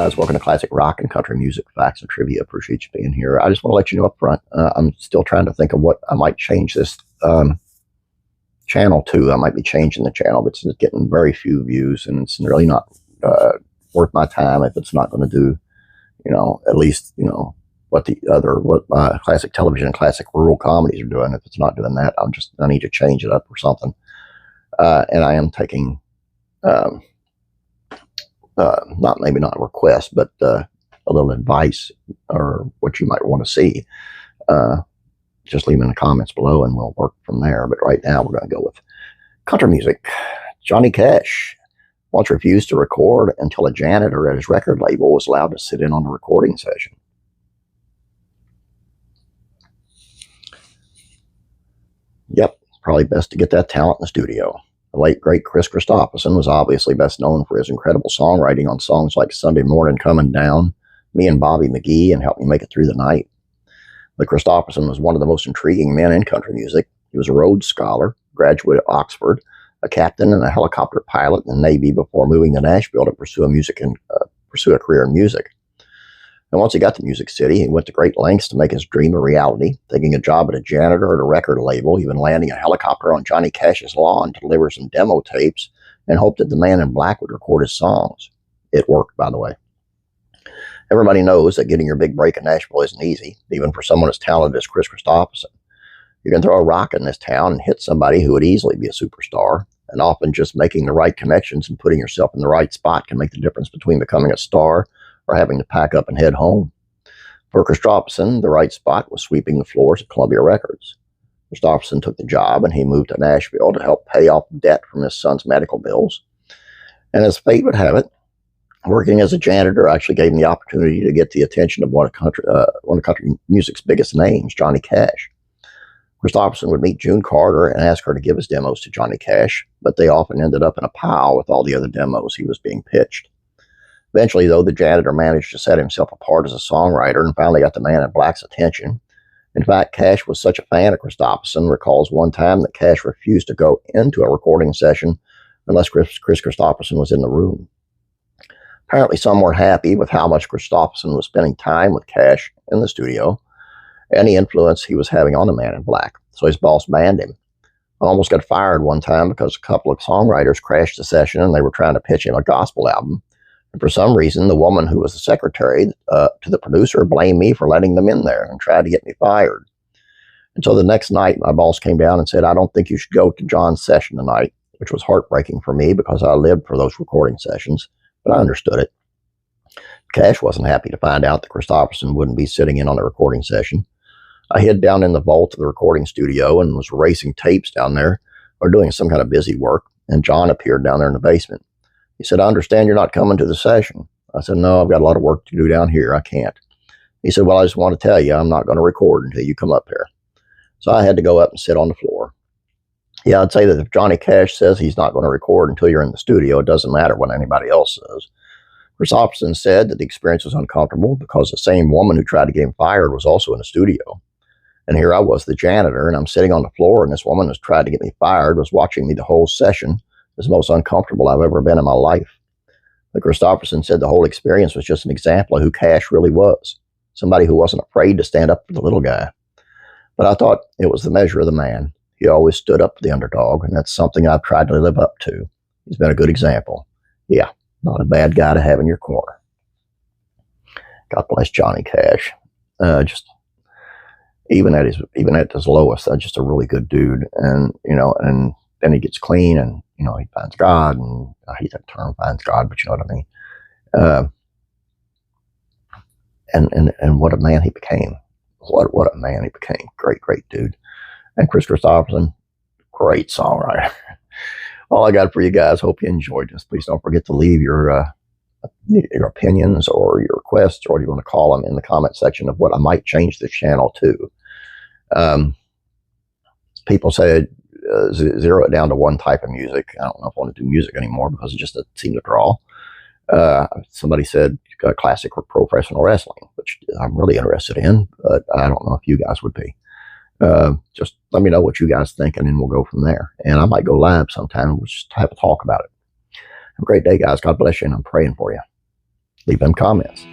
guys, welcome to Classic Rock and Country Music Facts and Trivia. Appreciate you being here. I just want to let you know up front, I'm still trying to think of what I might change this channel to. I might be changing the channel, but it's getting very few views, and it's really not worth my time if it's not going to do, at least, what classic television and classic rural comedies are doing. If it's not doing that, I need to change it up or something. And I am taking, maybe not a request, but a little advice or what you might want to see. Just leave them in the comments below and we'll work from there. But right now we're going to go with country music. Johnny Cash once refused to record until a janitor at his record label was allowed to sit in on a recording session. Yep, probably best to get that talent in the studio. The late, great Kris Kristofferson was obviously best known for his incredible songwriting on songs like Sunday Morning Coming Down, Me and Bobby McGee, and Help Me Make It Through the Night. But Kristofferson was one of the most intriguing men in country music. He was a Rhodes Scholar, graduate at Oxford, a captain and a helicopter pilot in the Navy before moving to Nashville to pursue a career in music. And once he got to Music City, he went to great lengths to make his dream a reality, taking a job at a janitor at a record label, even landing a helicopter on Johnny Cash's lawn to deliver some demo tapes and hoped that the Man in Black would record his songs. It worked, by the way. Everybody knows that getting your big break in Nashville isn't easy, even for someone as talented as Kris Kristofferson. You can throw a rock in this town and hit somebody who would easily be a superstar, and often just making the right connections and putting yourself in the right spot can make the difference between becoming a star or having to pack up and head home. For Kristofferson, the right spot was sweeping the floors at Columbia Records. Kristofferson took the job and he moved to Nashville to help pay off debt from his son's medical bills. And as fate would have it, working as a janitor actually gave him the opportunity to get the attention of one of country music's biggest names, Johnny Cash. Kristofferson would meet June Carter and ask her to give his demos to Johnny Cash, but they often ended up in a pile with all the other demos he was being pitched. Eventually, though, the janitor managed to set himself apart as a songwriter and finally got the Man in Black's attention. In fact, Cash was such a fan of Kristofferson, recalls one time that Cash refused to go into a recording session unless Kris Kristofferson was in the room. Apparently, some weren't happy with how much Kristofferson was spending time with Cash in the studio and the influence he was having on the Man in Black, so his boss banned him. Almost got fired one time because a couple of songwriters crashed the session and they were trying to pitch him a gospel album. And for some reason, the woman who was the secretary to the producer blamed me for letting them in there and tried to get me fired. And so the next night, my boss came down and said, "I don't think you should go to John's session tonight," which was heartbreaking for me because I lived for those recording sessions, but I understood it. Cash wasn't happy to find out that Kristofferson wouldn't be sitting in on the recording session. I hid down in the vault of the recording studio and was erasing tapes down there or doing some kind of busy work, and John appeared down there in the basement. He said, "I understand you're not coming to the session." I said, "No, I've got a lot of work to do down here. I can't." He said, "Well, I just want to tell you, I'm not going to record until you come up here." So I had to go up and sit on the floor. Yeah, I'd say that if Johnny Cash says he's not going to record until you're in the studio, it doesn't matter what anybody else says. Kristofferson said that the experience was uncomfortable because the same woman who tried to get him fired was also in the studio. And here I was, the janitor, and I'm sitting on the floor, and this woman who's tried to get me fired was watching me the whole session. It was the most uncomfortable I've ever been in my life. But Kristofferson said the whole experience was just an example of who Cash really was, somebody who wasn't afraid to stand up for the little guy. But I thought it was the measure of the man. He always stood up for the underdog, and that's something I've tried to live up to. He's been a good example. Yeah, not a bad guy to have in your corner. God bless Johnny Cash. Even at his lowest, just a really good dude. And and then he gets clean, and he finds God, and I hate that term, finds God, but you know what I mean. And what a man he became. What a man he became. Great dude. And Kris Kristofferson, great songwriter. All I got for you guys. Hope you enjoyed this. Please don't forget to leave your opinions or your requests, or what you want to call them, in the comment section of what I might change this channel to. People said zero it down to one type of music. I don't know if I want to do music anymore because it just doesn't seem to draw. Somebody said classic or professional wrestling, which I'm really interested in, but I don't know if you guys would be. Just let me know what you guys think, and then we'll go from there. And I might go live sometime. We'll just have a talk about it. Have a great day, guys. God bless you, and I'm praying for you. Leave them comments.